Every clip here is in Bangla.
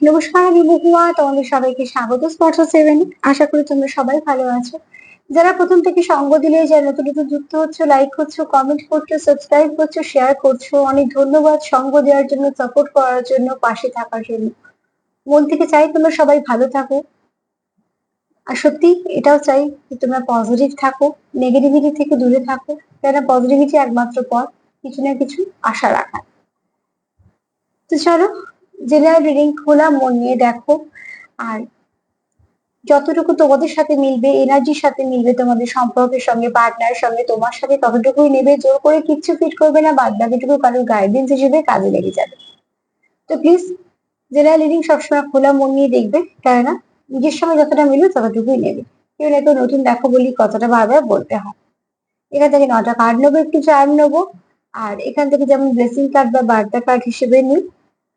নমস্কার, আমি মহুয়া। তোমাদের সবাইকে স্বাগত স্পট7। আশা করি তোমরা সবাই ভালো আছো। যারা প্রথম থেকে সঙ্গ দিলে, যারা নতুন নতুন যুক্ত হচ্ছে, লাইক করছো, কমেন্ট করছো, সাবস্ক্রাইব করছো, শেয়ার করছো, অনেক ধন্যবাদ সঙ্গ দেওয়ার জন্য, সাপোর্ট করার জন্য, পাশে থাকার জন্য। মন থেকে চাই তোমরা সবাই ভালো থাকো। আর সত্যি এটাও চাই যে তোমরা পজিটিভ থাকো, নেগেটিভিটি থেকে দূরে থাকো। কেন পজিটিভিটি একমাত্র পথ কিছু না কিছু আশা রাখা। তো চলো, জেনারেল রিডিং খোলা মন নিয়ে দেখো। আর যতটুকু তোমাদের সাথে মিলবে, এনার্জির সাথে মিলবে, তোমাদের সম্পর্কের সঙ্গে, পার্টনারের সঙ্গে, তোমার সাথে ততটুকুই নেবে। জোর করে কিচ্ছু ফিট করবে না, বাদ বাকিটুকু কারোর গাইডেন্স হিসেবে কাজে লেগে যাবে। তো প্লিজ, জেনারেল রিডিং সবসময় খোলা মন নিয়ে দেখবে, কেননা নিজের সঙ্গে যতটা মিলবে ততটুকুই নেবে। কেউ না কেউ নতুন দেখো বলি কথাটা বারবার বলতে হয়। এখান থেকে 9টা কার্ড নেবো, একটু চার্ম নেবো। আর এখান থেকে যেমন ব্লেসিং কার্ড বা বার্তা কার্ড হিসেবে নিই,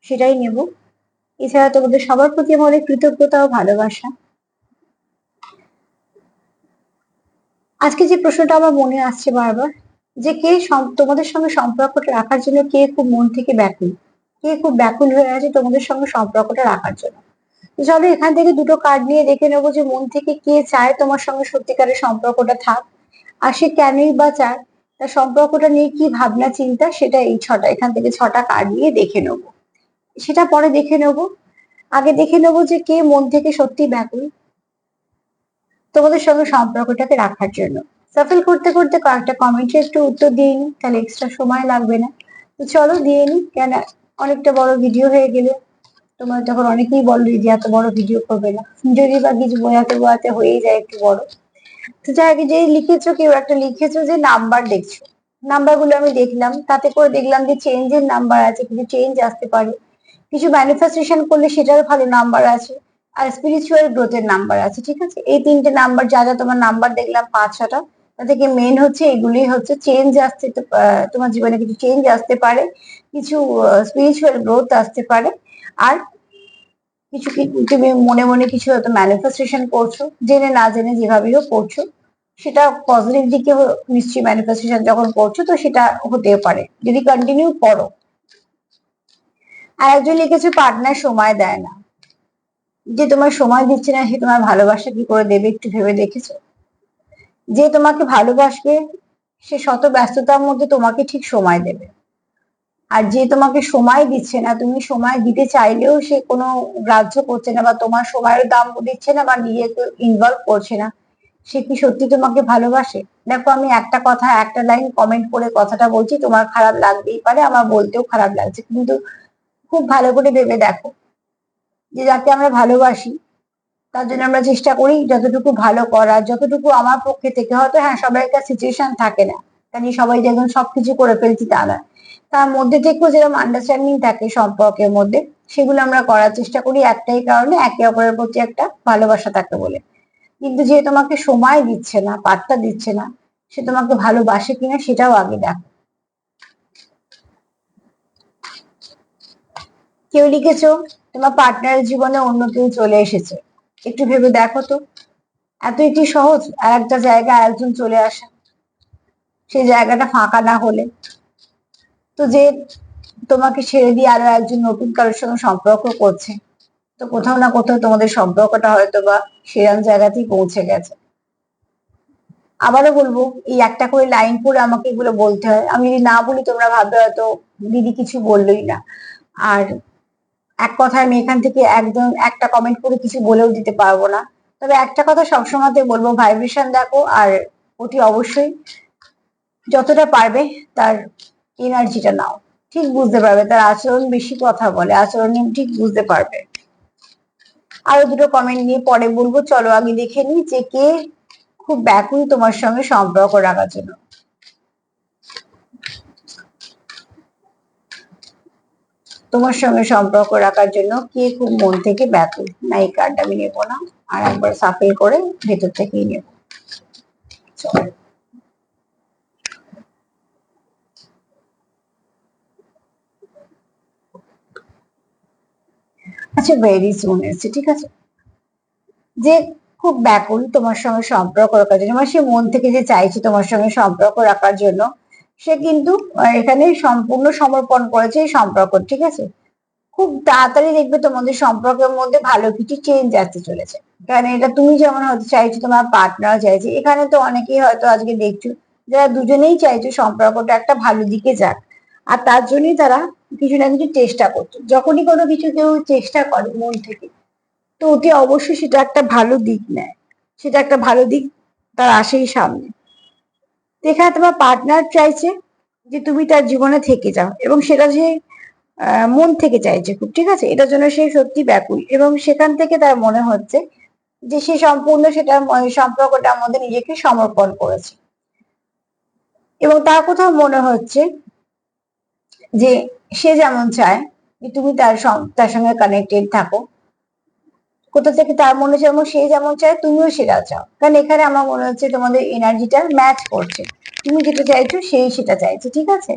সেটাই নেব। এছাড়া তোমাদের সবার প্রতি আমার অনেক কৃতজ্ঞতা ও ভালোবাসা। আজকে যে প্রশ্নটা আমার মনে আসছে বারবার, যে কে তোমাদের সঙ্গে সম্পর্কটা রাখার জন্য কে খুব মন থেকে ব্যাকুল, কে খুব ব্যাকুল হয়ে আছে তোমাদের সঙ্গে সম্পর্কটা রাখার জন্য। তো চলো এখান থেকে দুটো কার্ড নিয়ে দেখে নেবো যে মন থেকে কে চায় তোমার সঙ্গে সত্যিকারের সম্পর্কটা থাক, আর সে কেনই বা চায়, তার সম্পর্কটা নিয়ে কি ভাবনা চিন্তা, সেটা এই এখান থেকে 6টা কার্ড নিয়ে দেখে নেবো। সেটা পরে দেখে নেবো। আগে দেখে নেবো যে কে মন থেকে সত্যি ব্যাকুল তোমাদের সঙ্গে সম্পর্কটাকে রাখার জন্য। সাফল করতে করতে কয়েকটা কমেন্টে একটু উত্তর দিয়ে নি, তাহলে এক্সট্রা সময় লাগবে না। তো চলো দিয়ে নি, কেন অনেকটা বড় ভিডিও হয়ে গেলে তোমরা তখন অনেকেই বলো যে এত বড় ভিডিও করবে না, যদি বা কিছু বোঝাতে বোঝাতে হয়েই যায় একটু বড়। তো যাই আগে যে লিখেছো, কেউ একটা লিখেছো যে নাম্বার দেখছো, নাম্বার গুলো আমি দেখলাম, তাতে করে দেখলাম যে চেঞ্জের নাম্বার আছে, কিছু চেঞ্জ আসতে পারে। কিছু ম্যানিফেস্টেশন করলে সেটার ভালো নাম্বার আছে। আর স্পিরিচুয়াল গ্রোথের নাম্বার আছে, ঠিক আছে। এই 3টে নাম্বার, যা যা তোমার নাম্বার দেখলাম 5-6টা, তা থেকে মেন হচ্ছে এগুলি হচ্ছে চেঞ্জ আসতে, তোমার জীবনে কিছু চেঞ্জ আসতে পারে, কিছু স্পিরিচুয়াল গ্রোথ আসতে পারে। আর কিছু তুমি মনে মনে কিছু হয়তো ম্যানিফেস্টেশন করছো, জেনে না জেনে যেভাবেই হোক করছো, সেটা পজিটিভ দিকে নিশ্চয়ই ম্যানিফেস্টেশন যখন করছো, তো সেটা হতে পারে যদি কন্টিনিউ করো। আর একজন লিখেছে পার্টনার সময় দেয় না, যে তোমার সময় দিচ্ছে না সে তোমার ভালোবাসা কি করে দেবে একটু ভেবে দেখেছো? যে তোমাকে ভালোবাসবে সে শত ব্যস্ততার মধ্যে তোমাকে ঠিক সময় দেবে। আর যে তোমাকে সময় দিচ্ছে না, তুমি সময় দিতে চাইলেও সে কোনো গ্রাহ্য করছে না, বা তোমার সময়ের দাম দিচ্ছে না, বা নিজেকে ইনভলভ করছে না, সে কি সত্যি তোমাকে ভালোবাসে? দেখো, আমি একটা কথা, একটা লাইন কমেন্ট করে কথাটা বলছি, তোমার খারাপ লাগতেই পারে, আমার বলতেও খারাপ লাগছে, কিন্তু খুব ভালো করে ভেবে দেখো যে যাকে আমরা ভালোবাসি তার জন্য আমরা চেষ্টা করি যতটুকু ভালো করার, যতটুকু আমার পক্ষে থেকে। হয়তো হ্যাঁ, সবাইকার সিচুয়েশন থাকে না, কাজে সবাই যেমন সবকিছু করে ফেলছি তা নয়, তার মধ্যে থেকেও যেরকম আন্ডারস্ট্যান্ডিং থাকে সম্পর্কের মধ্যে, সেগুলো আমরা করার চেষ্টা করি একটাই কারণে, একে অপরের প্রতি একটা ভালোবাসা থাকে বলে। কিন্তু যে তোমাকে সময় দিচ্ছে না, পাত্তা দিচ্ছে না, সে তোমাকে ভালোবাসে কিনা সেটাও আগে দেখো। কেউ লিখেছো তোমার পার্টনারের জীবনে অন্য কেউ চলে এসেছে, একটু ভেবে দেখো তো, এত একটি সহজ আর একটা জায়গায় একজন চলে আসা, সেই জায়গাটা ফাঁকা না হলে। তো যে তোমাকে ছেড়ে দিয়ে আরো একজন নতুন কারোর সঙ্গে সম্পর্ক করছে, তো কোথাও না কোথাও তোমাদের সম্পর্কটা হয়তো বা সেরকম জায়গাতেই পৌঁছে গেছে। আবারও বলবো, এই একটা করে লাইন পড়ে আমাকে এগুলো বলতে হয়, আমি যদি না বলি তোমরা ভাববে হয়তো দিদি কিছু বললোই না। আর এক কথায় আমি এখান থেকে একদম একটা কমেন্ট করে কিছু বলেও দিতে পারবো না। তবে একটা কথা সবসময় বলবো, ভাইব্রেশন দেখো, আর ওটি অবশ্যই যতটা পারবে তার এনার্জিটা নাও, ঠিক বুঝতে পারবে। তার আচরণ বেশি কথা বলে, আচরণ ঠিক বুঝতে পারবে। আরো দুটো কমেন্ট নিয়ে পরে বলবো, চলো আগে দেখে নিই যে কে খুব ব্যাকুল তোমার সঙ্গে সম্পর্ক রাখার জন্য। তোমার সঙ্গে সম্পর্ক রাখার জন্য কে খুব মন থেকে ব্যাকুল, না এই কার্ডটা আমি নেবো না, আর একবার সাফেল করে ভেতর থেকেই নেবো। আচ্ছা, ভেরি সুন এসছে, ঠিক আছে। যে খুব ব্যাকুল তোমার সঙ্গে সম্পর্ক রাখার জন্য, মানে সে মন থেকে যে চাইছে তোমার সঙ্গে সম্পর্ক রাখার জন্য, সে কিন্তু এখানে সম্পূর্ণ সমর্পণ করেছে এই সম্পর্ক, ঠিক আছে। খুব তাড়াতাড়ি দেখবে তোমাদের সম্পর্কের মধ্যে ভালো কিছু চেঞ্জ আসতে চলেছে। কারণ এটা তুমি যেমন হয়তো চাইছো, তোমার পার্টনার চাইছে, এখানে তো অনেকেই হয়তো আজকে দেখছো যারা দুজনেই চাইছো সম্পর্কটা একটা ভালো দিকে যাক, আর তার জন্যই তারা কিছু না কিছু চেষ্টা করছে। যখনই কোনো কিছু কেউ চেষ্টা করে মন থেকে, তো অতি অবশ্যই সেটা একটা ভালো দিক নেয়, সেটা একটা ভালো দিক তার আসেই সামনে। তো এখানে তোমার পার্টনার চাইছে যে তুমি তার জীবনে থেকে যাও, এবং সেটা যে মন থেকে চাইছে খুব, ঠিক আছে, এটার জন্য সে সত্যি ব্যাকুল, এবং সেখান থেকে তার মনে হচ্ছে যে সে সম্পূর্ণ সেটা সম্পর্কটার মধ্যে নিজেকে সমর্পণ করেছে, এবং তার কোথাও মনে হচ্ছে যে সে যেমন চায় যে তুমি তার সঙ্গে কানেক্টেড থাকো, কোথা থেকে তার মনে যেমন সে যেমন চায় তুমিও সেটা চাও। কারণ এখানে আমার মনে হচ্ছে তোমাদের এনার্জিটা ম্যাচ করছে, তুমি যেটা চাইছো সেই সেটা চাইছে, ঠিক আছে।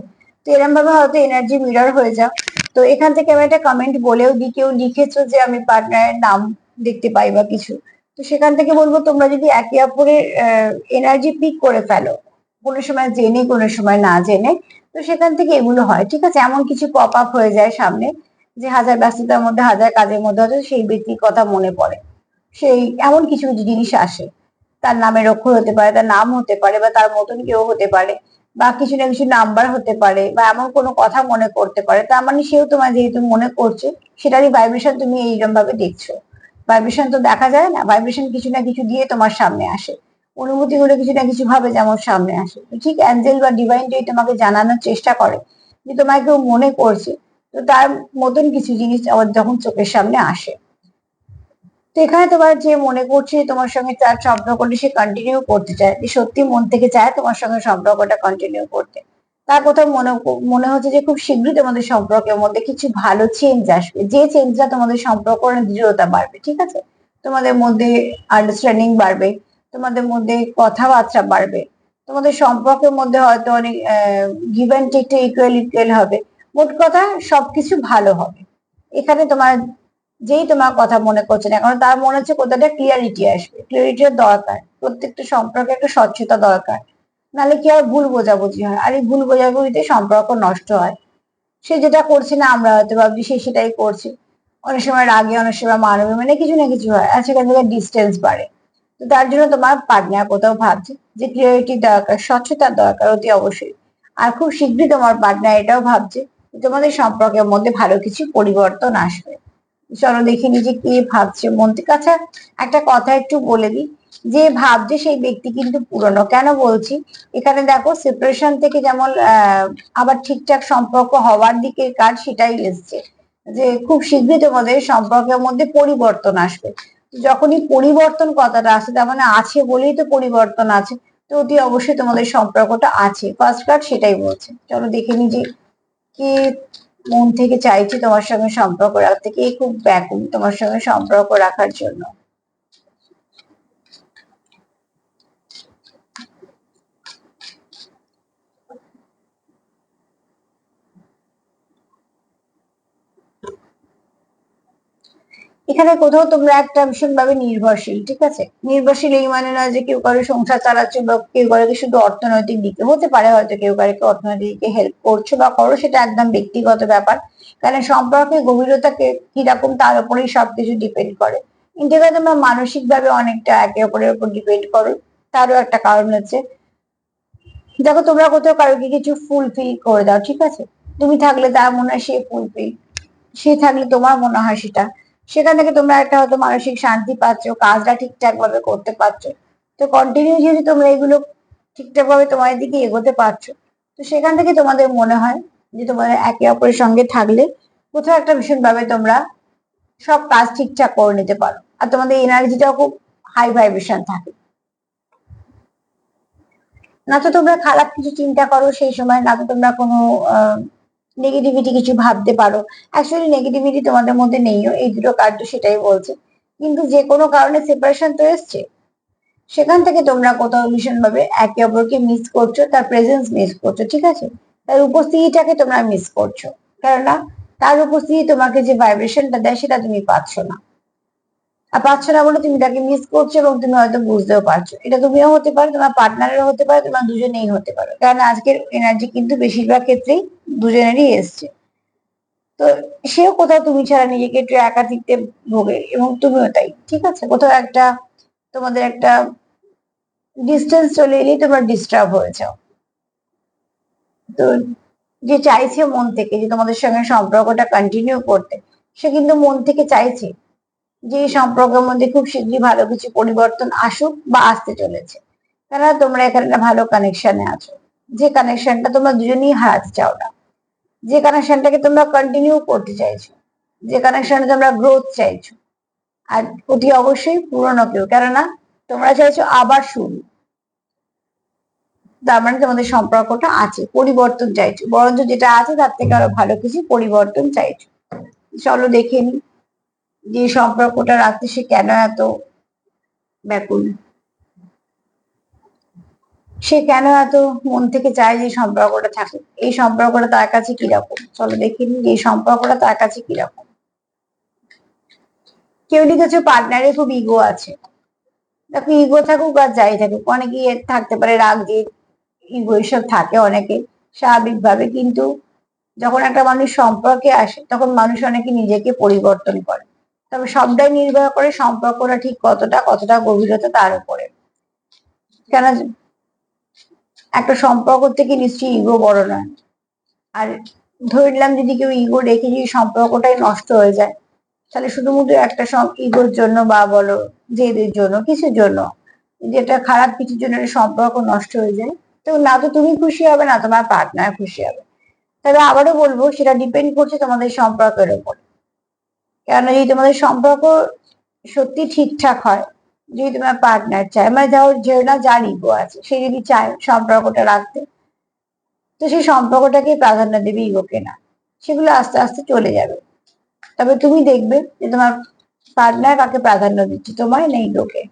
তো এরকম ভাবে হয়তো এনার্জি মিরর হয়ে যাও। তো এখান থেকে আমি একটা কমেন্ট বলেও দিই, কেউ লিখেছো যে আমি পার্টনারের নাম দেখতে পাই বা কিছু, তো সেখান থেকে বলবো তোমরা যদি একে অপরের এনার্জি পিক করে ফেলো, কোনো সময় জেনে কোনো সময় না জেনে, তো সেখান থেকে এগুলো হয়, ঠিক আছে। এমন কিছু পপ আপ হয়ে যায় সামনে, যে হাজার ব্যস্ততার মধ্যে হাজার কাজের মধ্যে হয়তো সেই ব্যক্তির কথা মনে পড়ে, সেই এমন কিছু কিছু জিনিস আসে, তার নামের অক্ষর হতে পারে, তার নাম হতে পারে, বা তার মতন কেউ হতে পারে, বা কিছু না কিছু নাম্বার হতে পারে, বা এমন কোনো কথা মনে করতে পারে, তার মানে সেও তোমার যেহেতু মনে করছে, সেটারই ভাইব্রেশন তুমি এইরকম ভাবে দেখছো। ভাইব্রেশন তো দেখা যায় না, ভাইব্রেশন কিছু না কিছু দিয়ে তোমার সামনে আসে, অনুভূতি গুলো কিছু না কিছু ভাবে যেমন সামনে আসে। ঠিক অ্যাঞ্জেল বা ডিভাইন যদি তোমাকে জানানোর চেষ্টা করে যে তোমায় কেউ মনে করছে, তো তার মতন কিছু জিনিস আবার যখন চোখের সামনে আসে, তো এখানে তোমার যে মনে করছে তোমার সঙ্গে তার সম্পর্কটা সে কন্টিনিউ করতে চায়, যে সত্যি মন থেকে চায় তোমার সঙ্গে সম্পর্কটা কন্টিনিউ করতে, তার কোথাও মনে মনে হচ্ছে যে খুব শীঘ্রই তোমাদের সম্পর্কের মধ্যে কিছু ভালো চেঞ্জ আসবে, যে চেঞ্জটা তোমাদের সম্পর্কের দৃঢ়তা বাড়বে, ঠিক আছে। তোমাদের মধ্যে আন্ডারস্ট্যান্ডিং বাড়বে, তোমাদের মধ্যে কথাবার্তা বাড়বে, তোমাদের সম্পর্কের মধ্যে হয়তো অনেক গিভ অ্যান্ড টেকটা ইকুয়াল ইকুয়াল হবে। মোট কথা সবকিছু ভালো হবে। এখানে তোমার যেই তোমার কথা মনে করছে না, কারণ তার মনে হচ্ছে কোথাটা ক্লিয়ারিটি আসবে, ক্লিয়ারিটির দরকার, প্রত্যেকটা সম্পর্কে একটা স্বচ্ছতা দরকার, নাহলে কি হয় ভুল বোঝাবুঝি হয়, আর এই ভুল বোঝাবুঝিতে সম্পর্ক নষ্ট হয়। সে যেটা করছে না আমরা হয়তো ভাবছি সে সেটাই করছে, অনেক সময় রাগে, অনেক সময় মানবে, মানে কিছু না কিছু হয়, আর সেখান থেকে ডিস্টেন্স বাড়ে। তো তার জন্য তোমার পার্টনার কোথাও ভাবছে যে ক্লিয়ারিটি দরকার, স্বচ্ছতার দরকার অতি অবশ্যই। আর খুব শীঘ্রই তোমার পার্টনার এটাও ভাবছে যে তোমাদের সম্পর্কের মধ্যে ভালো কিছু পরিবর্তন আসবে। চলো দেখে নি যে কে ভাবছে মন থেকে। আচ্ছা, একটা কথা একটু বলে দিই, যে ভাবছে সেই ব্যক্তি কিন্তু পুরনো। কেন বলছি, এখানে দেখো সেপারেশন থেকে যেমন আবার ঠিকঠাক সম্পর্ক হওয়ার দিকে কাজ সেটাই এসছে, যে খুব শীঘ্রই তোমাদের সম্পর্কের মধ্যে পরিবর্তন আসবে। যখনই পরিবর্তন কথাটা আসে, তার মানে আছে বলেই তো পরিবর্তন আছে, তো অতি অবশ্যই তোমাদের সম্পর্কটা আছে, ফার্স্ট কার্ড সেটাই বলছে। চলো দেখে নি যে কে মন থেকে চাইছে তোমার সঙ্গে সম্পর্ক রাখতে, কে খুব ব্যাকুল তোমার সঙ্গে সম্পর্ক রাখার জন্য। এখানে কোথাও তোমরা একটা ভীষণ ভাবে নির্ভরশীল, ঠিক আছে। নির্ভরশীল এই মানে না যে কেউ কারো সংসার চালাচ্ছে, বা কেউ কারোকে শুধু অর্থনৈতিক দিকে, হতে পারে হয়তো কেউ কারোকে অর্থনৈতিক দিকে হেল্প করছো বা করো, সেটা একদম ব্যক্তিগত ব্যাপার। কারণ সম্পর্কের গভীরতা কিরকম তার উপরেই সবকিছু ডিপেন্ড করে। কিন্তু এখানে তোমরা মানসিক ভাবে অনেকটা একে অপরের উপর ডিপেন্ড করো। তারও একটা কারণ হচ্ছে, দেখো তোমরা কোথাও কারোকে কিছু ফুলফিল করে দাও, ঠিক আছে, তুমি থাকলে তার মনে হয় সে ফুলফিল, সে থাকলে তোমার মনে হয় সেটা, সেখান থেকে তোমরা একটা হয়তো মানসিক শান্তি পাচ্ছ, কাজটা ঠিকঠাক ভাবে করতে পারছো। তো কন্টিনিউ যদি তোমরা এগুলো ঠিকঠাক ভাবে তোমাদের দিকে এগোতে পারছো, তো সেখান থেকে তোমাদের মনে হয় যে তোমাদের একে অপরের সঙ্গে থাকলে কোথাও একটা ভীষণ ভাবে তোমরা সব কাজ ঠিকঠাক করে নিতে পারো, আর তোমাদের এনার্জিটাও খুব হাই ভাইব্রেশন থাকে। না তো তোমরা খারাপ কিছু চিন্তা করো সেই সময়, না তো তোমরা কোনো নেগেটিভিটি কিছু ভাবতে পারো। অ্যাকচুয়ালি নেগেটিভিটি তোমাদের মধ্যে নেইও, এই দুটো কার্ড সেটাই বলছে। কিন্তু যে কোনো কারণে সেপারেশন তো এসছে, সেখান থেকে তোমরা কোথাও ভীষণ ভাবে একে অপরকে মিস করছো, তার প্রেজেন্স মিস করছো, ঠিক আছে, তার উপস্থিতিটাকে তোমরা মিস করছো, কেননা তার উপস্থিতি তোমাকে যে ভাইব্রেশনটা দেয় সেটা তুমি পাচ্ছ না। আর পাচ্ছ না বলে তুমি তাকে মিস করছো, এবং তুমি হয়তো বুঝতেও পারছো, এটা তুমিও হতে পারো, তোমার পার্টনারেরও হতে পারে, তোমার দুজনেই হতে পারো, কারণ আজকের এনার্জি কিন্তু বেশিরভাগ ক্ষেত্রেই দুজনেরই এসছে। তো সেও কোথাও তুমি ছাড়া নিজেকে একটু একাকিত্বে ভোগে, এবং তুমিও তাই, ঠিক আছে? কোথাও একটা তোমাদের একটা ডিস্টেন্স চলে এলেই তোমরা ডিস্টার্ব হয়ে যাও। তো যে চাইছে মন থেকে যে তোমাদের সঙ্গে সম্পর্কটা কন্টিনিউ করতে, সে কিন্তু মন থেকে চাইছে যে এই সম্পর্কের মধ্যে খুব শীঘ্রই ভালো কিছু পরিবর্তন আসুক বা আসতে চলেছে। কেননা তোমরা এখানে একটা ভালো কানেকশনে আছো, যে কানেকশনটা তোমরা দুজনেই হারাতে চাও না, যে কানেকশনটাকে তোমরা কন্টিনিউ করতে চাইছো, যে কানেকশনে তোমরা গ্রোথ চাইছো। আর অতি অবশ্যই পুরনো কেউ, কেননা তোমরা চাইছো আবার শুরু। তার মানে তোমাদের সম্পর্কটা আছে, পরিবর্তন চাইছো, বরঞ্চ যেটা আছে তার থেকে আরো ভালো কিছু পরিবর্তন চাইছো। চলো দেখে নি যে সম্পর্কটা রাখতে সে কেন এত ব্যাকুল, সে কেন এত মন থেকে চায় যে সম্পর্কটা থাকুক, এই সম্পর্কটা তার কাছে কিরকম। চলো দেখে নি এই সম্পর্কটা তার কাছে কিরকম। কেউ লিখেছো পার্টনারে খুব ইগো আছে। দেখো, ইগো থাকুক আর যাই থাকুক, অনেকেই এর থাকতে পারে রাগ, যে ইগো এসব থাকে অনেকে স্বাভাবিকভাবে, কিন্তু যখন একটা মানুষ সম্পর্কে আসে তখন মানুষ অনেকে নিজেকে পরিবর্তন করে। তবে সবটাই নির্ভর করে সম্পর্কটা ঠিক কতটা কতটা গভীরতা তার উপরে। কেন, একটা সম্পর্ক থেকে নিশ্চয়ই ইগো বড় নয়। আর ধরে নিলাম যদি কেউ ইগো রেখে যদি সম্পর্কটাই নষ্ট হয়ে যায়, তাহলে শুধুমাত্র একটা ইগোর জন্য বা বলো জেদের জন্য কিছুর জন্য, যেটা খারাপ কিছুর জন্য সম্পর্ক নষ্ট হয়ে যায়, তো না তো তুমি খুশি হবে না তোমার পার্টনার খুশি হবে। তবে আবারও বলবো, সেটা ডিপেন্ড করছে তোমাদের সম্পর্কের উপর। কেন, যদি তোমাদের সম্পর্ক সত্যি ঠিকঠাক হয়, যদি তোমার পার্টনার চায়, মানে যাও যে না যার ইগো আছে সে যদি চায় সম্পর্কটা রাখতে, তো সেই সম্পর্কটাকে প্রাধান্য দেবে, ইগোকে না। সেগুলো আস্তে আস্তে চলে যাবে। তবে তুমি দেখবে যে তোমার পার্টনার কাকে প্রাধান্য দিচ্ছে, তোমায় না ইগোকে।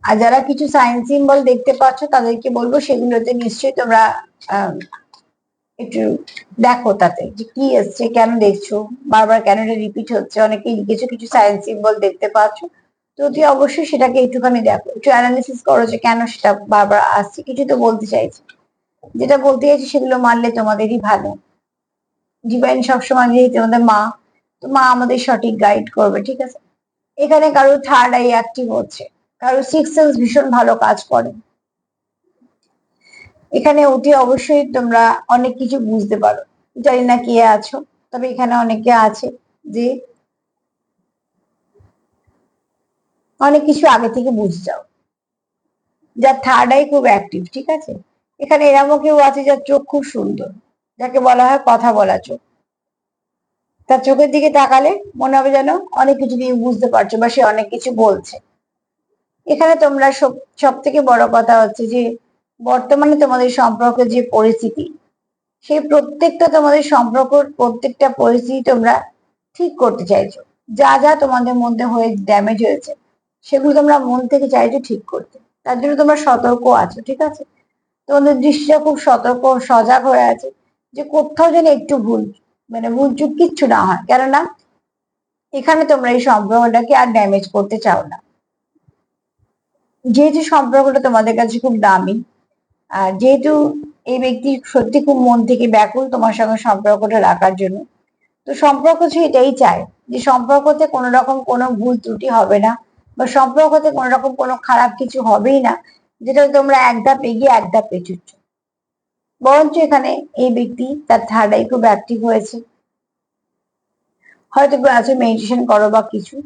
আর যারা কিছু সাইন সিম্বল দেখতে পাচ্ছ তাদেরকে বলবো সেগুলোতে নিশ্চয়ই তোমরা আহ, একটু দেখো তাতে যে কি এসছে, কেন দেখছো, বারবার কেন এটা রিপিট হচ্ছে। অনেকেই লিখেছো কিছু সাইন সিম্বল দেখতে পাচ্ছ, তো তুই অবশ্যই সেটাকে একটুখানি দেখো, একটু অ্যানালিসিস করো যে কেন সেটা বারবার আসছে। কিছু তো বলতে চাইছি, যেটা বলতে চাইছি সেগুলো মানলে তোমাদেরই ভালো। ডিভাইন সবসময় যেহেতু তোমাদের মা, তো মা আমাদের সঠিক গাইড করবে, ঠিক আছে? এখানে কারো থার্ড আই অ্যাক্টিভ হচ্ছে, কারো সিক্স সেন্স ভীষণ ভালো কাজ করে। এখানে অতি অবশ্যই তোমরা অনেক কিছু বুঝতে পারো। জানি না কে আছো, তবে এখানে অনেকে আছে যে অনেক কিছু আগে থেকে বুঝে যাও, যার থার্ড আই খুব অ্যাক্টিভ, ঠিক আছে? এখানে এরমও কেউ আছে যার চোখ খুব সুন্দর, যাকে বলা হয় কথা বলা চোখ। তার চোখের দিকে তাকালে মনে হবে যেন অনেক কিছু তুমি বুঝতে পারছো বা সে অনেক কিছু বলছে। এখানে তোমরা সব থেকে বড় কথা হচ্ছে যে বর্তমানে তোমাদের সম্পর্কের যে পরিস্থিতি, সেই প্রত্যেকটা তোমাদের সম্পর্কের প্রত্যেকটা পরিস্থিতি তোমরা ঠিক করতে চাইছো। যা যা তোমাদের মধ্যে হয়ে ড্যামেজ হয়েছে সেগুলো তোমরা মন থেকে চাইছো ঠিক করতে। তার জন্য তোমরা সতর্ক আছো, ঠিক আছে? তোমাদের দৃষ্টিটা খুব সতর্ক সজাগ হয়ে আছে যে কোথাও যেন একটু ভুল, মানে ভুল চুক কিচ্ছু না হয়। কেননা এখানে তোমরা এই সম্পর্কটাকে আর ড্যামেজ করতে চাও না। যেহেতু সম্পর্কটা তোমাদের কাছে খুব দামি, আর যেহেতু এই ব্যক্তি সত্যি খুব মন থেকে ব্যাকুল তোমার সঙ্গে সম্পর্কটা রাখার জন্য, তো সম্পর্ক যে এটাই চায় যে সম্পর্কতে কোনো রকম কোনো ভুল ত্রুটি হবে না, বা সম্পর্কতে কোনো রকম কোনো খারাপ কিছু হবেই না, যেটা তোমরা এক ধাপ এগিয়ে এক ধাপ পেছুচ্ছ। বরঞ্চ এখানে এই ব্যক্তি তার থার্ড আই খুব অ্যাক্টিভ হয়েছে, হয়তো আছে মেডিটেশন করো বা কিছু,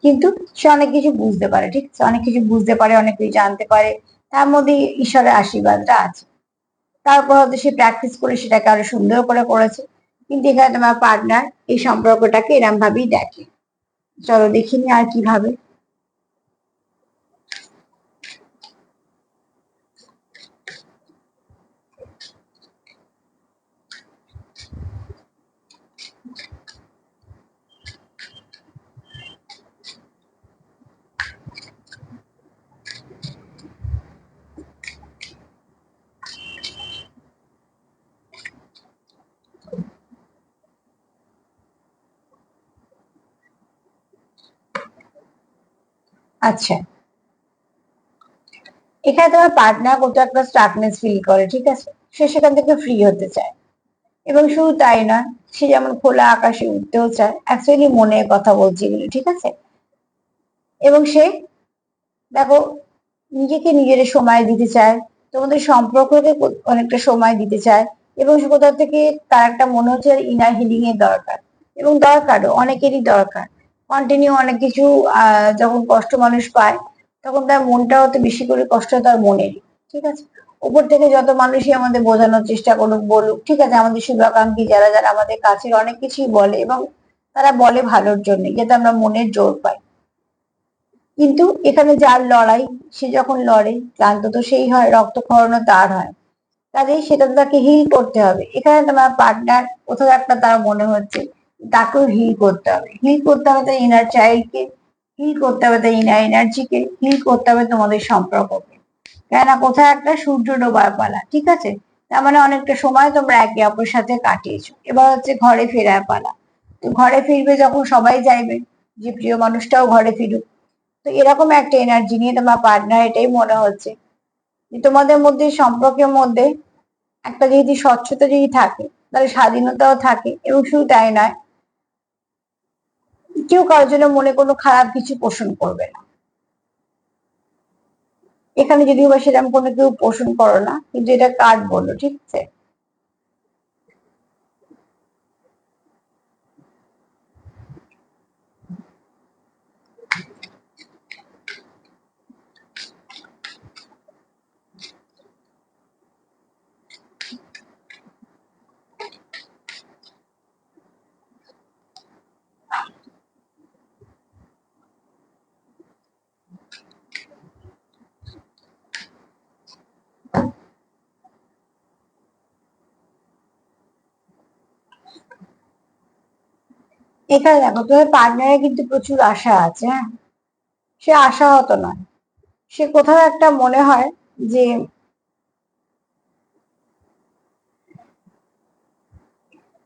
কিন্তু সে অনেক কিছু বুঝতে পারে, ঠিক আছে? অনেক কিছু বুঝতে পারে, অনেক কিছু জানতে পারে, তার মধ্যে ঈশ্বরের আশীর্বাদটা আছে। তারপর হয়তো সে প্র্যাকটিস করে সেটাকে আরো সুন্দর করে করেছে। কিন্তু এখানে তোমার পার্টনার এই সম্পর্কটাকে এরম ভাবেই দেখে। চলো দেখিনি আর কিভাবে। আচ্ছা, এখানে তোমার পার্টনার কোথাও একটা স্টাকনেস ফিল করে, ঠিক আছে, সে সেখান থেকে ফ্রি হতে চায়। এবং শুধু তাই নয়, সে যেমন খোলা আকাশে উঠতেও চায়, অ্যাকচুয়ালি মনের কথা বলছি এগুলো, ঠিক আছে। এবং সে দেখো নিজেকে নিজের সময় দিতে চায়, তোমাদের সম্পর্ককে অনেকটা সময় দিতে চায়। এবং সে কোথাও থেকে তার একটা মনে হচ্ছে ইনার হিলিং এর দরকার, এবং দরকারও, অনেকেরই দরকার। কন্টিনিউ অনেক কিছু যখন কষ্ট মানুষ পায়, তখন তার মনটাও তো বেশি করে কষ্ট হয় তার মনেরই, ঠিক আছে। উপর থেকে যত মানুষই আমাদের বোঝানোর চেষ্টা করুক, বলুক, ঠিক আছে, আমাদের শুভাকাঙ্ক্ষী যারা যারা আমাদের কাছের অনেক কিছুই বলে, এবং তারা বলে ভালোর জন্য, যাতে আমরা মনের জোর পাই। কিন্তু এখানে যার লড়াই, সে যখন লড়ে, ক্লান্ত তো সেই হয়, রক্তক্ষরণও তার হয়। কাজেই সেটা তো তাকে হিল করতে হবে। এখানে তোমার পার্টনার কোথাও একটা তার মনে হচ্ছে তাকেও হিল করতে হবে, হিল করতে হবে তার ইনার চাইল্ডকে, হিল করতে হবে তার ইনার এনার্জিকে, হিল করতে হবে তোমাদের সম্পর্ককে। কেননা কোথাও একটা সূর্য ডোবার পালা, ঠিক আছে। তার মানে অনেকটা সময় তোমরা একে অপরের সাথে কাটিয়েছো, এবার হচ্ছে ঘরে ফেরার পালা। তো ঘরে ফিরবে যখন, সবাই চাইবে যে প্রিয় মানুষটাও ঘরে ফিরুক। তো এরকম একটা এনার্জি নিয়ে তোমার পার্টনার, এটাই মনে হচ্ছে যে তোমাদের মধ্যে, সম্পর্কের মধ্যে একটা যদি স্বচ্ছতা যদি থাকে, তাহলে স্বাধীনতাও থাকে। এবং শুধু তাই নয়, কেউ কারোর জন্য মনে কোনো খারাপ কিছু পোষণ করবে না। এখানে যদিও বা সেরকম কোনো কেউ পোষণ করো না, কিন্তু এটা কার্ড বললো, ঠিক আছে। এখানে দেখো তোমার পার্টনারের কিন্তু প্রচুর আশা আছে, হ্যাঁ। সে আশাহত নয়, সে কোথাও একটা মনে হয় যে,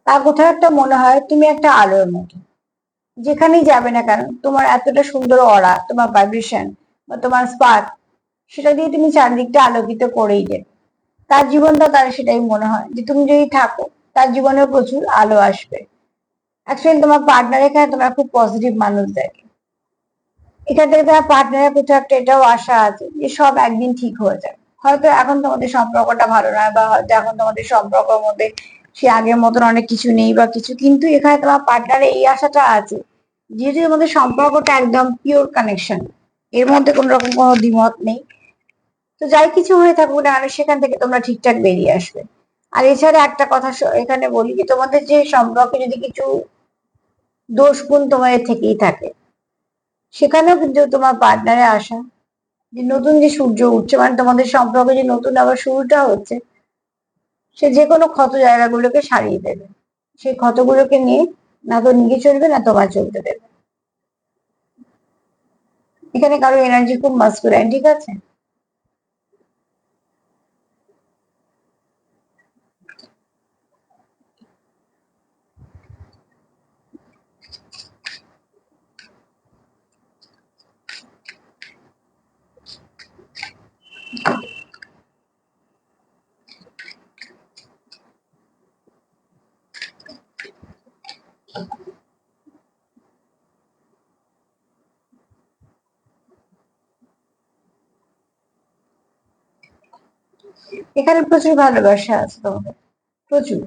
তার কোথাও একটা মনে হয় তুমি একটা আলোর মতো। যেখানেই যাবে না কেন, তোমার এতটা সুন্দর অরা, তোমার ভাইব্রেশন বা তোমার স্পার্ক, সেটা দিয়ে তুমি চারদিকটা আলোকিত করেই দেবে। তার জীবনটা, তার সেটাই মনে হয় যে তুমি যদি থাকো, তার জীবনেও প্রচুর আলো আসবে। অ্যাকচুয়ালি তোমার পার্টনার, এখানে তোমার খুব পজিটিভ মানুষ দেখে। এখান থেকে তোমার পার্টনারের প্রতি একটা এটাও আশা আছে যে সব একদিন ঠিক হয়ে যাবে। হয়তো এখন তোমাদের সম্পর্কটা ভালো নয়, বা হয়তো এখন তোমাদের সম্পর্কের মধ্যে সে আগের মতন অনেক কিছু নেই বা কিছু, কিন্তু এখানে তোমার পার্টনারের এই আশাটা আছে, যেহেতু আমাদের সম্পর্কটা একদম পিওর কানেকশন, এর মধ্যে কোনো রকম কোনো দ্বিমত নেই। তো যাই কিছু হয়ে থাকুক না কেন, সেখান থেকে তোমরা ঠিকঠাক বেরিয়ে আসবে। আর এছাড়া একটা কথা এখানে বলি, যে তোমাদের যে সম্পর্কে যদি কিছু দোষ গুণ তোমাদের থেকেই থাকে, সেখানেও কিন্তু তোমার পার্টনারে আসা, যে নতুন যে সূর্য উঠছে, মানে তোমাদের সম্পর্কে যে নতুন আবার শুরুটা হচ্ছে, সে যে কোনো ক্ষত জায়গাগুলোকে সারিয়ে দেবে। সেই ক্ষতগুলোকে নিয়ে না তো নিজে চলবে, না তোমার চলতে দেবে। এখানে কারো এনার্জি খুব মাস্কুলাইন, ঠিক আছে। এখানে প্রচুর ভালোবাসা আছে তোমাদের, প্রচুর।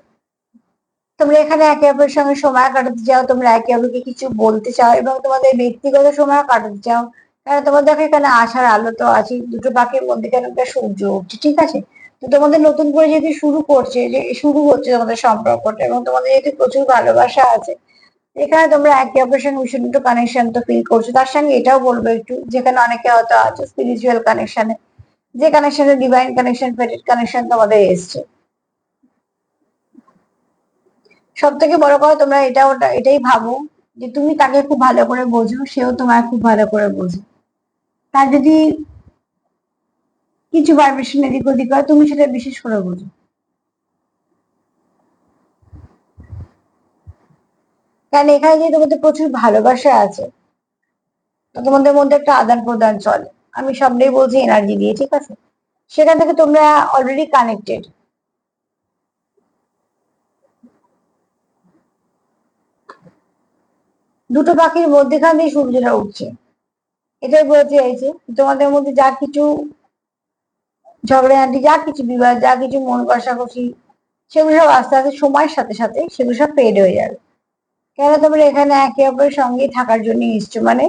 তোমরা এখানে একে অপরের সঙ্গে সময় কাটাতে চাও, তোমরা একে অপরকে কিছু বলতে চাও, এবং তোমাদের ব্যক্তিগত সময় কাটাতে চাও। কারণ তোমাদের দেখো এখানে আশার আলো তো আছে, দুটো পাখির মধ্যে কেন একটা সূর্য উঠছে, ঠিক আছে। তো তোমাদের নতুন করে যেহেতু শুরু করছে, যে শুরু হচ্ছে তোমাদের সম্পর্কটা, এবং তোমাদের যেহেতু প্রচুর ভালোবাসা আছে, এখানে তোমরা একে অপরের সঙ্গে ভীষণ একটু কানেকশন তো ফিল করছো। তার সঙ্গে এটাও বলবো একটু, যেখানে অনেকে হয়তো আছে স্পিরিচুয়াল কানেকশনে, যে কানেকশনে ডিভাইন কানেকশন, ফেটেড কানেকশন তোমাদের এসছে। সব থেকে বড় কথা, তোমরা এটাই ভাবো যে তুমি তাকে খুব ভালো করে বোঝো, সেও তোমায় খুব ভালো করে বোঝে। তার যদি কিছু ভাইব্রেশন এদিক ওদিক হয়, তুমি সেটা বিশেষ করে বোঝো। কারণ এখানে যে তোমাদের প্রচুর ভালোবাসা আছে, তো তোমাদের মধ্যে একটা আদান প্রদান চলে। আমি সবটাই বলছি এনার্জি দিয়ে, ঠিক আছে। সেখান থেকে তোমরা অলরেডি কানেক্টেড। দুটো পাখির মধ্যেখান দিয়ে সূর্যটা উঠছে, এটাই বলতে চাইছে তোমাদের মধ্যে যা কিছু ঝগড়াঝাটি, যা কিছু বিবাদ, যা কিছু মন কষাকষি, সেগুলো সব আস্তে আস্তে সময়ের সাথে সাথে সেগুলো সব ফেড হয়ে যাবে। কেন তোমরা এখানে একে অপরের সঙ্গে থাকার জন্য এসছো, মানে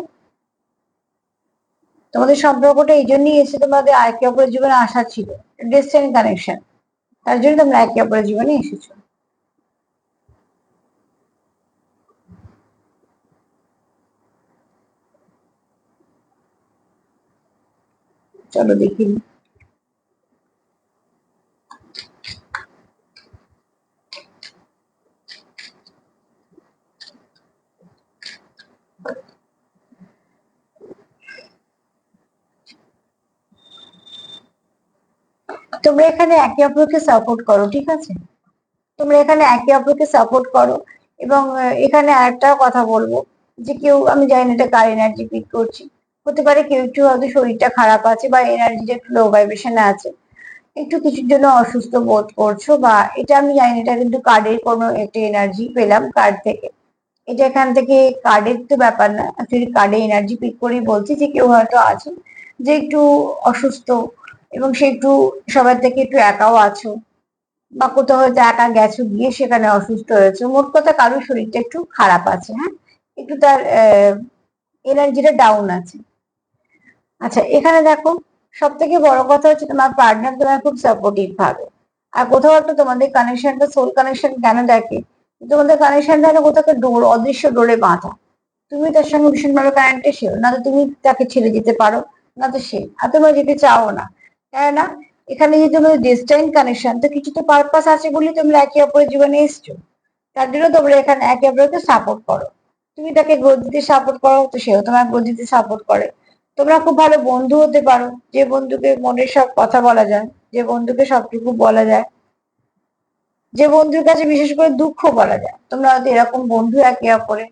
তোমাদের সম্পর্কটা এই জন্যই এসে তোমাদের একে অপরের জীবনে আসা ছিল, ডেস্টিনি কানেকশন, তার জন্য তোমরা একে অপরের জীবনে এসেছো। চলো দেখি। তোমরা এখানে একে অপরকে সাপোর্ট করো, ঠিক আছে? তোমরা এখানে একে অপরকে সাপোর্ট করো। এবং এখানে আরেকটা কথা বলবো, যে কেউ, আমি জানি না এটা কার এনার্জি পিক করছি, হতে পারে কেউ একটু হয়তো শরীরটা খারাপ আছে বা এনার্জিটা একটু লো ভাইব্রেশনে আছে, একটু কিছুর জন্য অসুস্থ বোধ করছো, বা এটা আমি জানি না, এটা কিন্তু কার্ডের কোনো একটা এনার্জি পেলাম কার্ড থেকে। এটা এখান থেকে কার্ডের তো ব্যাপার না, অ্যাকচুয়ালি কার্ডে এনার্জি পিক করেই বলছি যে কেউ হয়তো আছে যে একটু অসুস্থ, এবং সে একটু সবার থেকে একটু একাও আছো, বা কোথাও হয়তো একা গেছো, গিয়ে সেখানে অসুস্থ হয়েছে, মোট কথা কারোর শরীরটা একটু খারাপ আছে, হ্যাঁ, একটু তার এনার্জিটা ডাউন আছে। আচ্ছা, এখানে দেখো, সব থেকে বড় কথা হচ্ছে তোমার পার্টনার তোমার খুব সাপোর্টিভ ভাবে। আর কোথাও একটা তোমাদের কানেকশনটা সোল কানেকশন কেন দেখে, তোমাদের কানেকশনটা কোথাও একটা ডোর, অদৃশ্য ডোরে বাঁধা। তুমি তার সঙ্গে ভীষণভাবে কানেক্টে, সেও না তো তুমি তাকে ছেড়ে যেতে পারো, না তো সে, আর তোমরা যেতে চাও না। তাই না? এখানে যে তোমাদের ডেস্টাইন কানেকশন, তো কিছু তো পারপাস আছে বলে তোমরা একে অপরের জীবনে এসছো, তার জন্য তোমরা এখানে একে অপরকে সাপোর্ট করো। তুমি তাকে গ্রোথ দিতে সাপোর্ট করো, তো সেও তোমার গ্রোথ দিতে সাপোর্ট করে। তোমরা খুব ভালো বন্ধু হতে পারো, যে বন্ধুকে মনের সব কথা বলা যায়, যে বন্ধুকে সবটুকু বলা যায়, যে বন্ধুর কাছে বিশেষ করে দুঃখ বলা যায়। তোমরা হয়তো এরকম বন্ধু একে অপরে,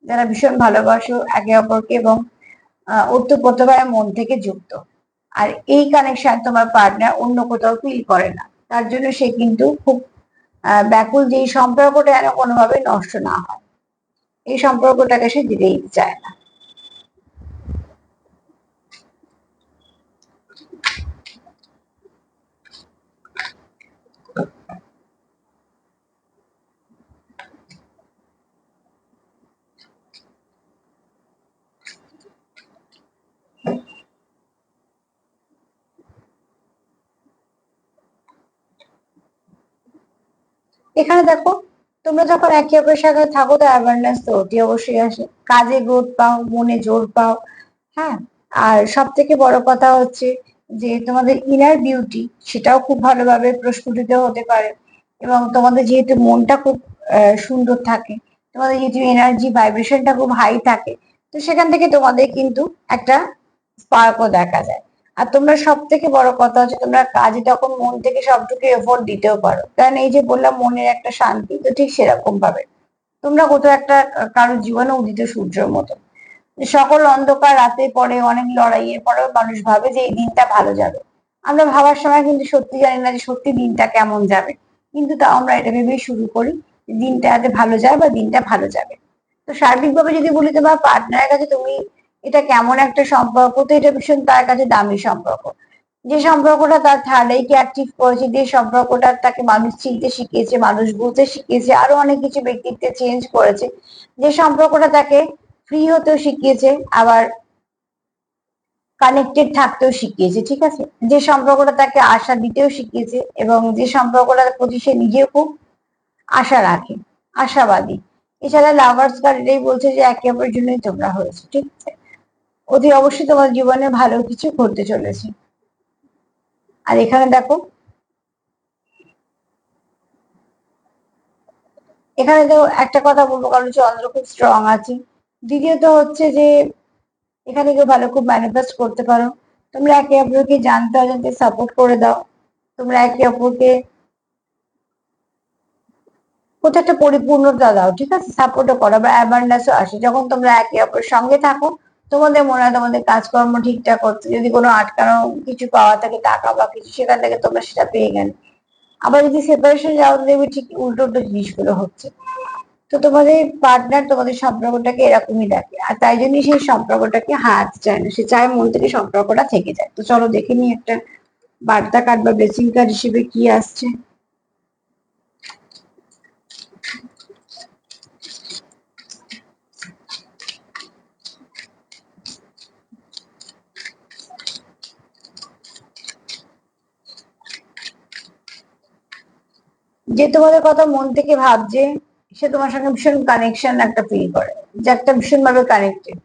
যারা ভীষণ ভালোবাসো একে অপরকে, এবং ওতপ্রোতভাবে মন থেকে যুক্ত। আর এই কানেকশন তোমার পার্টনার অন্য কোথাও ফিল করে না, তার জন্য সে কিন্তু খুব ব্যাকুল যে এই সম্পর্কটা যেন কোনোভাবে নষ্ট না হয়, এই সম্পর্কটাকে সে দিতেই চায় না। এখানে দেখো, তোমরা যখন একে অপরের সাথে থাকো, তো অ্যাওয়ারনেস তো অতি অবশ্যই আসে, কাজে গ্রোথ পাও, মনে জোর পাও, হ্যাঁ। আর সব থেকে বড় কথা হচ্ছে যে তোমাদের ইনার বিউটি, সেটাও খুব ভালোভাবে প্রস্ফুটিত হতে পারে। এবং তোমাদের যেহেতু মনটা খুব সুন্দর থাকে, তোমাদের যেহেতু এনার্জি ভাইব্রেশনটা খুব হাই থাকে, তো সেখান থেকে তোমাদের কিন্তু একটা স্পার্কও দেখা যায়। আর তোমরা সব থেকে বড় কথা হচ্ছে, তোমরা কাজে তখন মন থেকে সবটুকু এফোর্ট দিতেও পারো, কারণ এই যে বললাম মনের একটা শান্তি, তো ঠিক সেরকম ভাবে তোমরা কোথাও একটা কারোর জীবনে উদিত সূর্যের মতো। সকল অন্ধকার রাতে পরে, অনেক লড়াইয়ের পরেও মানুষ ভাবে যে এই দিনটা ভালো যাবে। আমরা ভাবার সময় কিন্তু সত্যি জানি না যে সত্যি দিনটা কেমন যাবে, কিন্তু তাও আমরা এটা ভেবেই শুরু করি যে দিনটা যাতে ভালো যায় বা দিনটা ভালো যাবে। তো সার্বিকভাবে যদি বলি, তোমার পার্টনারের কাছে তুমি এটা কেমন একটা সম্পর্ক, তো এটা ভীষণ তার কাছে দামি সম্পর্ক। যে সম্পর্কটা তার থার্ড আইকে অ্যাক্টিভ করেছে, যে সম্পর্কটা তাকে মানুষ চিনতে শিখিয়েছে, মানুষ বুঝতে শিখিয়েছে, আরো অনেক কিছু ব্যক্তিত্বে চেঞ্জ করেছে, যে সম্পর্কটা তাকে ফ্রি হতেও শিখিয়েছে, আবার কানেক্টেড থাকতেও শিখিয়েছে, ঠিক আছে, যে সম্পর্কটা তাকে আশা দিতেও শিখিয়েছে, এবং যে সম্পর্কটার প্রতি সে নিজেও খুব আশা রাখে, আশাবাদী। এছাড়া লাভার্স কার্ড এটাই বলছে যে একে অপরের জন্যই তোমরা হয়েছে, ঠিক আছে, অতি অবশ্যই তোমার জীবনে ভালো কিছু ঘটতে চলেছে। আর এখানে দেখো, এখানে তো একটা কথা বলবো, কারণ চন্দ্র খুব স্ট্রং আছে। দ্বিতীয়ত হচ্ছে যে এখানে কেউ ভালো খুব ম্যানিফেস্ট করতে পারো, তোমরা একে অপরকে জানতে অজান্তে সাপোর্ট করে দাও, তোমরা একে অপরকে কোথাও একটা পরিপূর্ণতা দাও, ঠিক আছে, সাপোর্টও করো বা অ্যাবান্ডেন্সও আসে যখন তোমরা একে অপরের সঙ্গে থাকো, তোমাদের মনে হয় তোমাদের কাজকর্ম ঠিকঠাক হচ্ছে, যদি কোনো আটকানো কিছু পাওয়া থাকে টাকা বা কিছু, সেখান থেকে তোমরা সেটা পেয়ে গেলে। আবার যদি সেপারেশন যাও দেখবে ঠিক উল্টো উল্টো জিনিসগুলো হচ্ছে। তো তোমাদের পার্টনার তোমাদের সম্পর্কটাকে এরকমই দেখে, আর তাই জন্যই সেই সম্পর্কটাকে হারাতে চায় না, সে চায় মন থেকে সম্পর্কটা থেকে যায়। তো চলো দেখে নিই একটা বার্তা কার্ড বা ব্লেসিং কার্ড হিসেবে কি আসছে। যে তোমাদের কথা মন থেকে ভাবছে, সে তোমার সঙ্গে ভীষণ কানেকশন একটা ফিল করে, যে একটা ভীষণ ভাবে কানেক্টেড।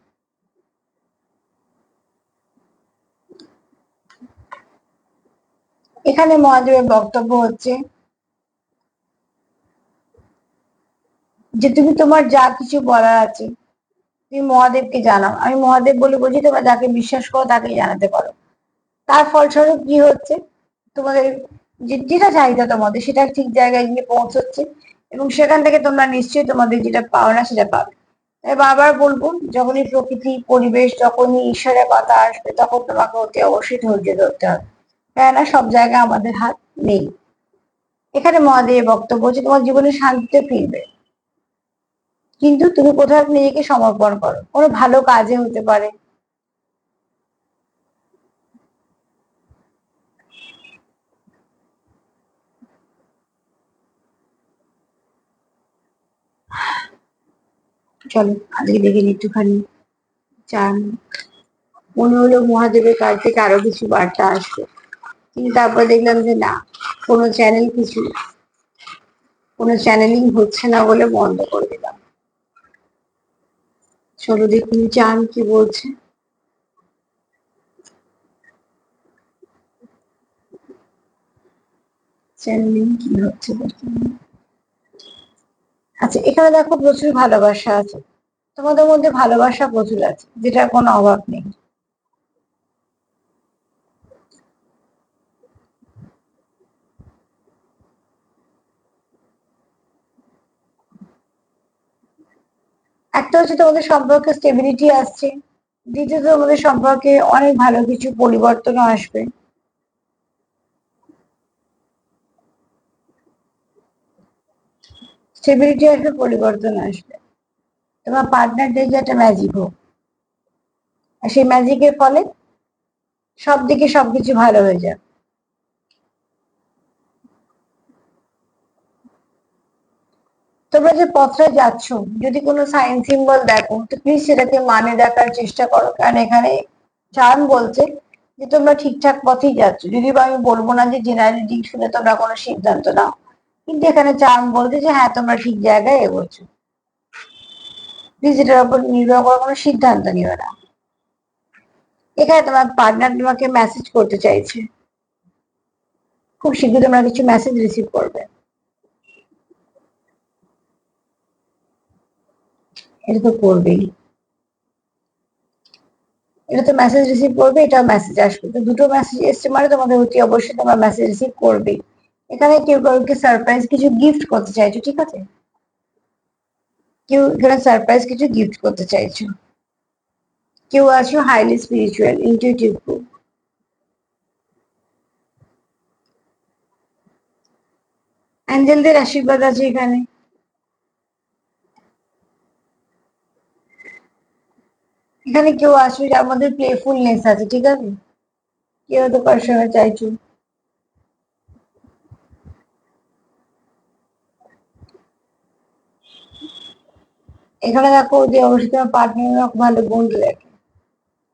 এখানে মহাদেবের বক্তব্য হচ্ছে যে তুমি তোমার যা কিছু বলার আছে তুমি মহাদেবকে জানাও। আমি মহাদেব বলে বলছি, তোমরা যাকে বিশ্বাস করো তাকে জানাতে পারো। তার ফলস্বরূপ কি হচ্ছে, তোমাদের যেটা চাহিদা তোমাদের সেটা ঠিক জায়গায় গিয়ে পৌঁছচ্ছে, এবং সেখান থেকে তোমরা নিশ্চয়ই তোমাদের যেটা পাওনা সেটা পাবে। তাই বারবার বলবো, যখনই প্রকৃতি পরিবেশ যখনই ঈশ্বরের কথা আসবে, তখন তোমাকে অতি অবশ্যই ধৈর্য ধরতে হবে, কেননা সব জায়গায় আমাদের হাত নেই। এখানে মহাদেবের বক্তব্য হচ্ছে তোমার জীবনে শান্তিতে ফিরবে, কিন্তু তুমি কোথাও নিজেকে সমর্পণ করো, কোনো ভালো কাজে হতে পারে। চলো আজকে দেখে নিই একটুখানি চান। মনে হলো মহাদেবের কাছ থেকে আরো কিছু বার্তা আসবে, কিন্তু তারপর দেখলাম যে না, কোনো চ্যানেল কিছু কোনো চ্যানেলিং হচ্ছে না বলে বন্ধ করে দিলাম। চলো দেখুন চান কি বলছে। চ্যানেলিং কি হচ্ছে দেখুন। আচ্ছা, এখানে দেখো প্রচুর ভালোবাসা আছে, তোমাদের মধ্যে ভালোবাসা প্রচুর আছে, যেটার কোনো অভাব নেই। একটা হচ্ছে তোমাদের সম্পর্কে স্টেবিলিটি আসছে, দ্বিতীয়ত তোমাদের সম্পর্কে অনেক ভালো কিছু পরিবর্তনও আসবে। স্টেবিলিটি আসবে, পরিবর্তন আসবে। তোমার পার্টনার দেখবে একটা ম্যাজিক হোক, আর সেই ম্যাজিকের ফলে সব দিকে সবকিছু ভালো হয়ে যাবে। তোমরা যে পথটা যাচ্ছ, যদি কোনো সাইন সিম্বল দেখো তো প্লিজ সেটাকে মানে দেখার চেষ্টা করো, কারণ এখানে চার্ম বলছে যে তোমরা ঠিকঠাক পথেই যাচ্ছ। যদিও বা আমি বলবো না যে জেনারেলি শুনে তোমরা কোনো সিদ্ধান্ত নাও, কিন্তু এখানে চার্ম বলছে যে হ্যাঁ তোমরা ঠিক জায়গায় এগোচ্ছ। প্লিজ এটার উপর নির্ভর করে কোনো সিদ্ধান্ত নিও না। এখানে তোমার পার্টনার তোমাকে মেসেজ করতে চাইছে, খুব শীঘ্রই তোমরা কিছু মেসেজ রিসিভ করবে। এটা তো করবেই, এটা তো মেসেজ রিসিভ করবে, এটাও মেসেজ আসবে, তো দুটো মেসেজ এসছে মানে তোমাদের অতি অবশ্যই তোমরা মেসেজ রিসিভ করবে। এখানে কেউ কাউকে সারপ্রাইজ কিছু গিফট করতে চাইছো, ঠিক আছে, কেউ এখানে সারপ্রাইজ কিছু গিফট করতে চাইছো। কেউ আছো হাইলি স্পিরিচুয়াল ইনটিউটিভ, অ্যাঞ্জেলদের আশীর্বাদ আছে এখানে। এখানে কেউ আসবে যার মধ্যে প্লেফুলনেস আছে, ঠিক আছে, কেউ তো কারোর সঙ্গে চাইছো। এখানে দেখো যে অবশ্যই তোমার পার্টনার ভালো বন্ধু দেখে,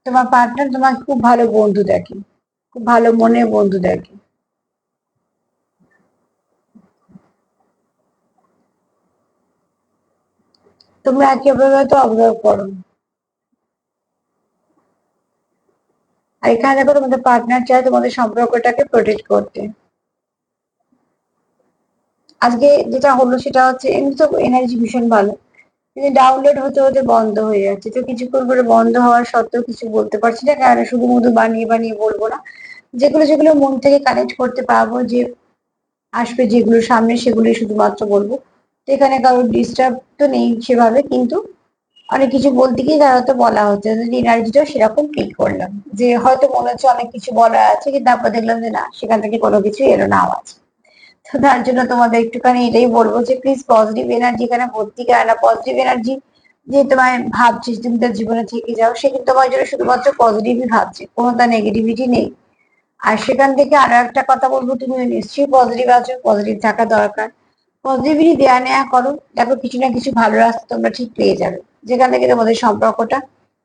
তোমার পার্টনার তোমাকে খুব ভালো বন্ধু দেখে, খুব ভালো মনের বন্ধু দেখে। তোমরা একে অপরকে তো অবজার্ভ করো। আর এখানে দেখো তোমাদের পার্টনার চায় তোমাদের সম্পর্কটাকে প্রোটেক্ট করতে। আজকে যেটা হলো সেটা হচ্ছে এমনি তো এনার্জি ভীষণ ভালো, কিন্তু ডাউনলোড হতে হতে বন্ধ হয়ে যাচ্ছে। তো কিছুক্ষণ পরে বন্ধ হওয়ার সত্ত্বেও কিছু বলতে পারছি না, কারণ শুধু মধু বানিয়ে বানিয়ে বলবো না, যেগুলো যেগুলো মন থেকে কানেক্ট করতে পারবো, যে আসবে যেগুলো সামনে সেগুলোই শুধুমাত্র বলবো। তো এখানে কারোর ডিস্টার্ব তো নেই সেভাবে, কিন্তু অনেক কিছু বলতে গিয়ে তার হয়তো বলা হচ্ছে, এনার্জিটা সেরকম ফিল করলাম যে হয়তো মনে হচ্ছে অনেক কিছু বলা আছে, কিন্তু তারপর দেখলাম যে না, সেখান থেকে কোনো কিছু এলো না আওয়াজ। তো তার জন্য তোমাদের একটুখানি এটাই বলবো যে প্লিজ পজিটিভ এনার্জি এখানে ভর্তি করে না। পজিটিভ এনার্জি যে তোমায় ভাবছিস তুমি তার জীবনে থেকে যাও, সে কিন্তু তোমার জন্য শুধুমাত্র পজিটিভই ভাবছে, কোনো তার নেগেটিভিটি নেই। আর সেখান থেকে আরো একটা কথা বলবো, তুমি নিশ্চয়ই পজিটিভ আছো, পজিটিভ থাকা দরকার। পজিটিভিটি দেয়া নেওয়া করো, দেখো কিছু না কিছু ভালো রাস্তা তোমরা ঠিক পেয়ে যাবে, যেখান থেকে তোমাদের সম্পর্কটা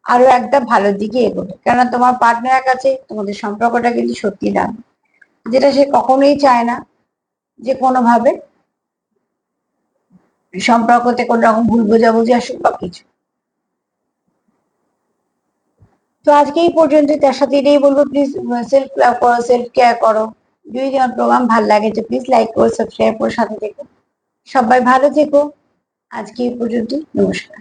আরো একদম ভালোর দিকে এগোবে। কেননা তোমার পার্টনারের কাছে তোমাদের সম্পর্কটা কিন্তু সত্যি দাম, যেটা সে কখনোই চায় না যে কোনোভাবে সম্পর্কতে কোনো রকম ভুল বোঝাবুঝি আসুক বা কিছু। তো আজকে এই পর্যন্ত, তার সাথে এটাই বলবো প্লিজ সেলফ লাভ করো, সেলফ কেয়ার করো। যদি তোমার প্রোগ্রাম ভালো লাগে তো প্লিজ লাইক করো, সাবস্ক্রাইব করো, সাথে থেকো। সবাই ভালো থেকো। আজকে এই পর্যন্ত, নমস্কার।